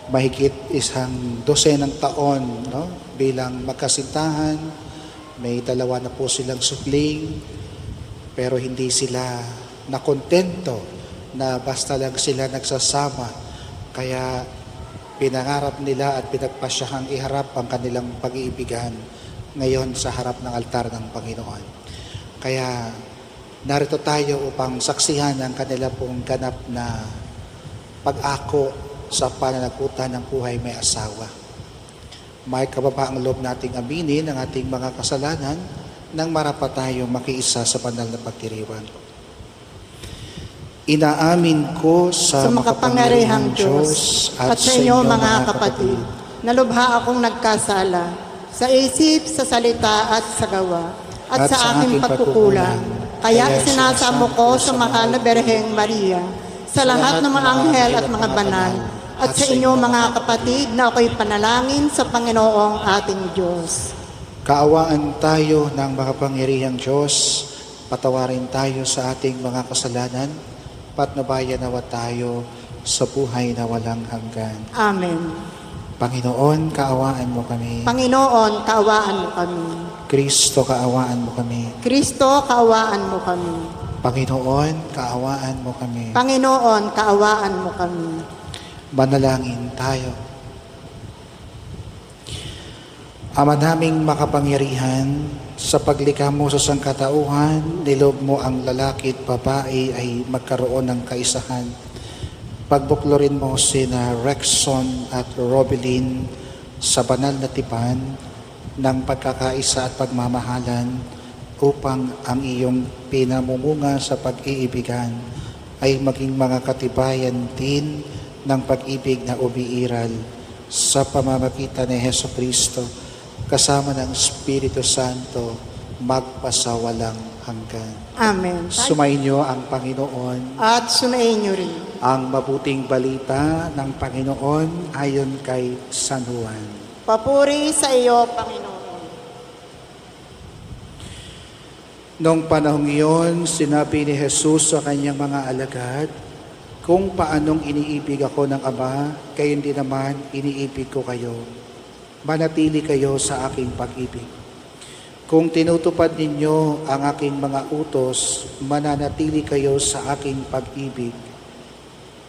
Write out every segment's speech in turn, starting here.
mahigit isang dosenang taon, no? Bilang magkasintahan, may dalawa na po silang supling, pero hindi sila nakontento na basta lang sila nagsasama. Kaya pinangarap nila at pinagpasyahang iharap ang kanilang pag-iibigan ngayon sa harap ng altar ng Panginoon. Kaya narito tayo upang saksihan ang kanila pong ganap na pag-ako sa pananagutan ng buhay may asawa. May kababaang loob nating aminin ang ating mga kasalanan nang marapat tayong makiisa sa banal na pagdiriwang. Inaamin ko sa makapangyarihang Diyos at sa inyo mga kapatid, na lubha akong nagkasala sa isip, sa salita at sa gawa, at sa aking pagkukulang. Kaya sinasamo ko sa mahal na Birheng Maria, sa lahat ng mga anghel at mga banal, at sa inyo mga kapatid na ako'y panalangin sa Panginoong ating Diyos. Kaawaan tayo ng makapangyarihang Diyos, patawarin tayo sa ating mga kasalanan, patnubayan nawa tayo sa buhay na walang hanggan. Amen. Panginoon, kaawaan mo kami. Panginoon, kaawaan mo kami. Kristo, kaawaan mo kami. Kristo, kaawaan mo kami. Panginoon, kaawaan mo kami. Panginoon, kaawaan mo kami. Manalangin tayo. Ama naming makapangyarihan, sa paglikha mo sa sangkatauhan, niloob mo ang lalaki at babae ay magkaroon ng kaisahan. Pagbuklorin mo sina Rexon at Robelin sa banal na tipan ng pagkakaisa at pagmamahalan upang ang iyong pinamumunga sa pag-iibigan ay maging mga katibayan din ng pag-ibig na umiiral sa pamamagitan ni Jesucristo kasama ng Espiritu Santo magpasawalang hanggan. Amen. Sumainyo ang Panginoon. At sunayin niyo rin. Ang mabuting balita ng Panginoon ayon kay San Juan. Papuri sa iyo, Panginoon. Noong panahong iyon, sinabi ni Jesus sa kanyang mga alagad, kung paanong iniibig ako ng Ama, gayon din naman iniibig ko kayo. Manatili kayo sa aking pag-ibig. Kung tinutupad ninyo ang aking mga utos, mananatili kayo sa aking pag-ibig.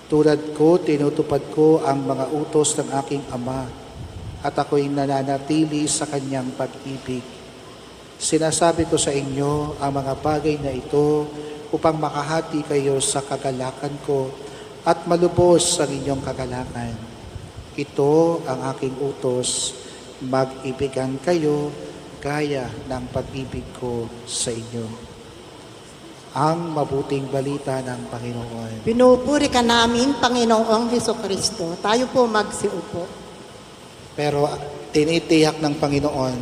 Tulad ko, tinutupad ko ang mga utos ng aking Ama, at ako'y nananatili sa kanyang pag-ibig. Sinasabi ko sa inyo ang mga bagay na ito upang makahati kayo sa kagalakan ko at malubos ang inyong kagalakan. Ito ang aking utos, mag-ibigan kayo gaya ng pag-ibig ko sa inyo. Ang mabuting balita ng Panginoon. Pinupuri ka namin, Panginoong Hesukristo. Tayo po magsiupo. Pero tinitiyak ng Panginoon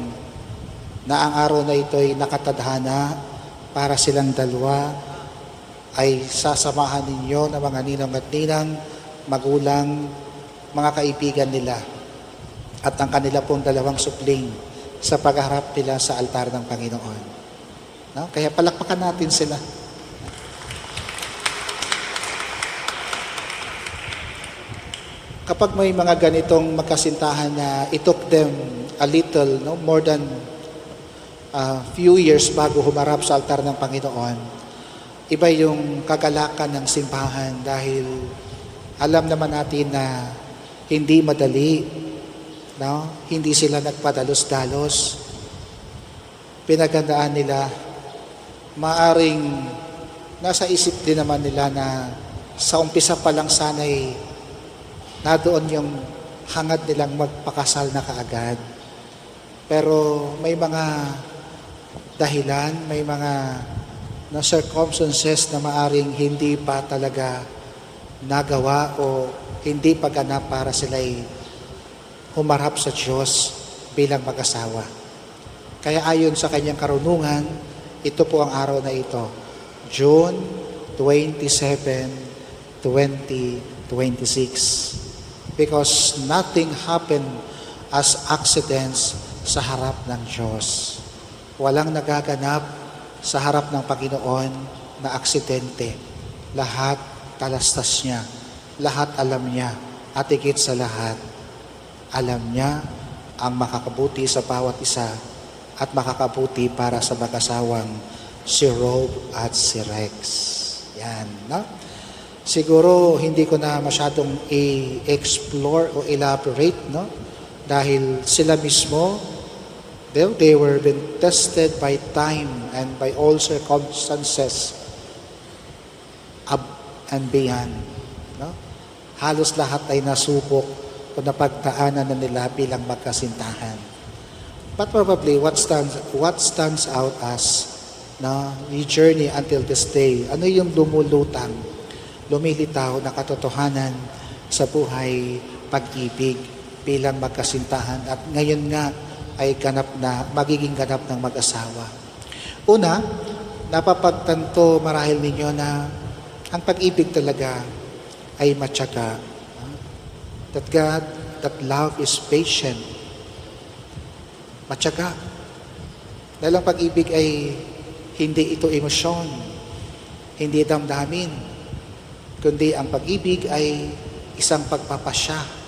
na ang araw na ito ay nakatadhana para silang dalawa ay sasamahan ninyo ng mga ninong at ninang, magulang, mga kaibigan nila at ang kanila pong dalawang supling sa pagharap nila sa altar ng Panginoon. No? Kaya palakpakan natin sila. Kapag may mga ganitong magkasintahan na it took them a little, no, more than a few years bago humarap sa altar ng Panginoon, iba yung kagalakan ng simbahan dahil alam naman natin na hindi madali, no? Hindi sila nagpadalos-dalos. Pinagandaan nila, maaring nasa isip din naman nila na sa umpisa pa lang sana'y nadoon yung hangad nilang magpakasal na kaagad. Pero may mga dahilan, may mga na circumstances na maaring hindi pa talaga nagawa o hindi pa ganap para sila'y humarap sa Diyos bilang mag-asawa. Kaya ayon sa kanyang karunungan, ito po ang araw na ito, June 27, 2026. Because nothing happened as accidents sa harap ng Diyos. Walang nagaganap sa harap ng Panginoon na aksidente. Lahat talastas niya. Lahat alam niya. At higit sa lahat, alam niya ang makakabuti sa bawat isa at makakabuti para sa mag-asawang si Rob at si Rex. Yan, no? Siguro hindi ko na masyadong i-explore o elaborate, no? Dahil sila mismo, they were been tested by time and by all circumstances up and beyond. No? Halos lahat ay nasubok o napagdaanan na nila bilang magkasintahan. But probably what stands out as the journey until this day, ano yung lumulutang, lumilitaw na katotohanan sa buhay pag-ibig bilang magkasintahan at ngayon nga ay magiging ganap ng mag-asawa. Una, napapagtanto marahil ninyo na ang pag-ibig talaga ay matyaga. That love is patient. Matyaga. Dahil ang pag-ibig ay hindi ito emosyon, hindi damdamin, kundi ang pag-ibig ay isang pagpapasya.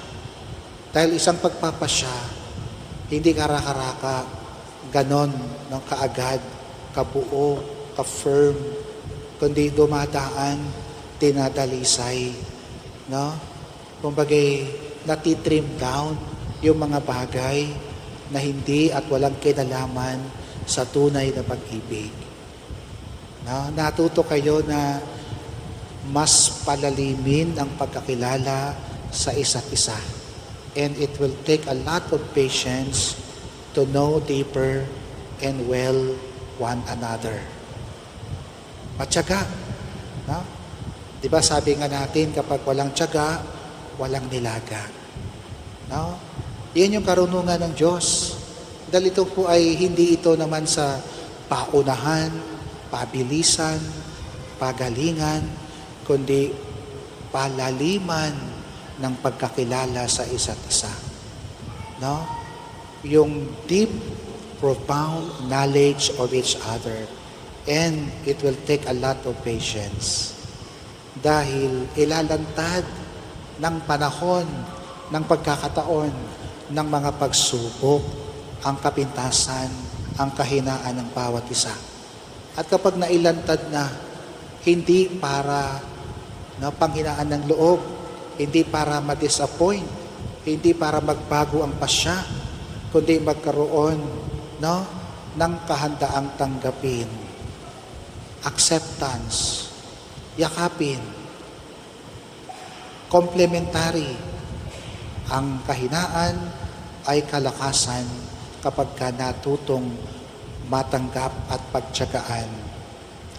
Dahil isang pagpapasya, hindi karaka-raka, ganon, ng kaagad, kabuo, ka-firm, kundi dumadaan, tinadalisay. No? Kumbagay, natitrim down yung mga bagay na hindi at walang kinalaman sa tunay na pag-ibig. No? Natuto kayo na mas palalimin ang pagkakilala sa isa't isa. And it will take a lot of patience to know deeper and well one another. Matyaga. No? Diba sabi nga natin, kapag walang tiyaga, walang nilaga. No? Yan yung karunungan ng Diyos. Dahil ito po ay hindi ito naman sa paunahan, pabilisan, pagalingan, kundi palaliman ng pagkakilala sa isa't isa. No? Yung deep, profound knowledge of each other. And it will take a lot of patience. Dahil ilalantad ng panahon, ng pagkakataon, ng mga pagsubok, ang kapintasan, ang kahinaan ng bawat isa. At kapag nailantad na, hindi para panghinaan ng loob, hindi para ma-disappoint, hindi para magbago ang pasya, kundi magkaroon ng kahandaang tanggapin, acceptance, yakapin, complementary. Ang kahinaan ay kalakasan kapag ka natutong matanggap at pagtiyagaan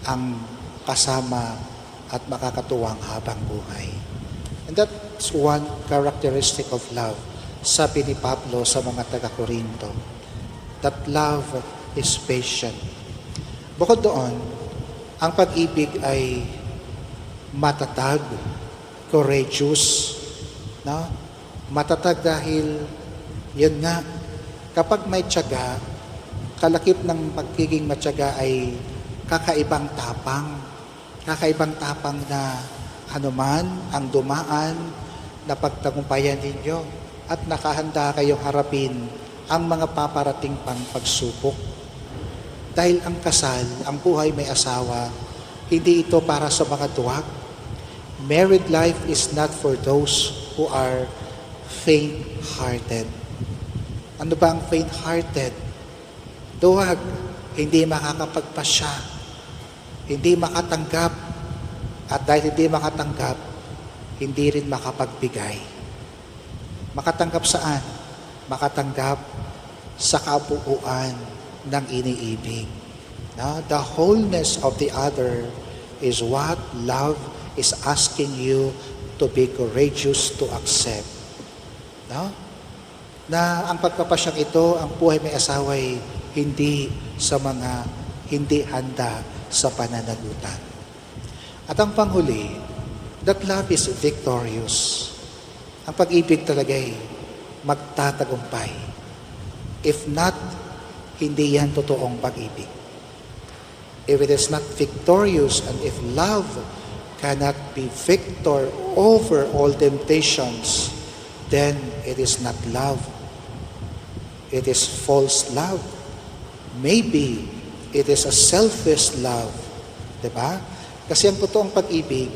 ang kasama at makakatuwang habang buhay. And that's one characteristic of love, sabi ni Pablo sa mga taga-Korinto. That love is patient. Bukod doon, ang pag-ibig ay matatag, courageous, no? Matatag dahil, yun nga, kapag may tiyaga, kalakip ng pagiging matyaga ay kakaibang tapang na anuman ang dumaan na pagtagumpayan ninyo at nakahanda kayong harapin ang mga paparating pang pagsubok. Dahil ang kasal, ang buhay may asawa, hindi ito para sa mga duwag. Married life is not for those who are faint-hearted. Ano ba ang faint-hearted? Duwag, hindi makakapagpasya, hindi makatanggap, at dahil hindi makatanggap, hindi rin makapagbigay. Makatanggap saan? Makatanggap sa kabuuan ng iniibig. No? The wholeness of the other is what love is asking you to be courageous to accept. No? Na ang pagpapasyang ito, ang buhay may asawa ay hindi sa mga hindi handa sa pananagutan. At ang panghuli, that love is victorious. Ang pag-ibig talaga ay magtatagumpay. If not, hindi yan totoong pag-ibig. If it is not victorious and if love cannot be victor over all temptations, then it is not love. It is false love. Maybe it is a selfish love. Diba? Kasi ang totoong pag-ibig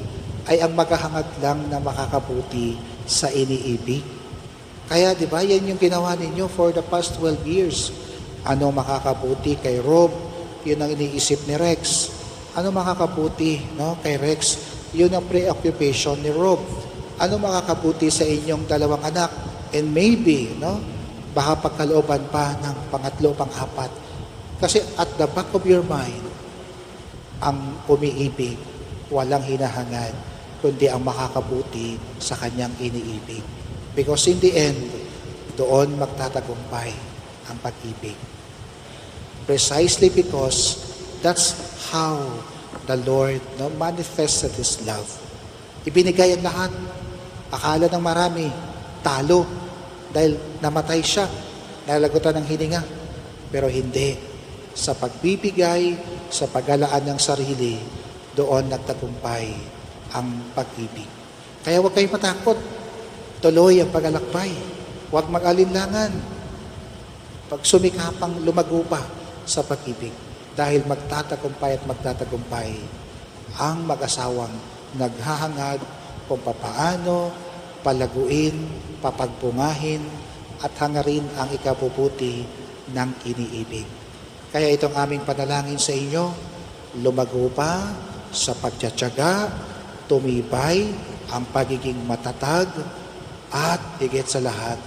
ay ang maghahangad lang na makakabuti sa iniibig. Kaya diba, yan yung ginawa ninyo for the past 12 years. Ano makakabuti kay Rob? Yun ang iniisip ni Rex. Ano makakabuti, no, kay Rex? Yun ang preoccupation ni Rob. Ano makakabuti sa inyong dalawang anak? And maybe, no, baka pagkalooban pa ng pangatlo, pang-apat. Kasi at the back of your mind, ang umiibig, walang hinahangad, kundi ang makakabuti sa kanyang iniibig. Because in the end, doon magtatagumpay ang pag-ibig. Precisely because that's how the Lord, no, manifested His love. Ibinigay ang lahat. Akala ng marami, talo. Dahil namatay siya, nalagutan ng hininga. Pero hindi. Sa pagbibigay, sa paggalaan ng sarili, doon nagtagumpay ang pag-ibig. Kaya huwag kayong matakot. Tuloy ang pag-alakbay. Huwag mag-alinlangan. Pag sumikapang lumago pa sa pag-ibig. Dahil magtatagumpay at magtatagumpay ang mag-asawang naghahangad kung papaano palaguin, papagbungahin, at hangarin ang ikabubuti ng iniibig. Kaya itong aming panalangin sa inyo, lumago pa sa pagtsatsaga, tumibay ang pagiging matatag, at higit sa lahat,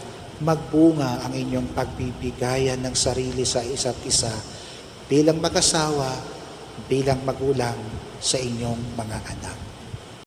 magbunga ang inyong pagbibigayan ng sarili sa isa't isa bilang mag-asawa, bilang magulang sa inyong mga anak.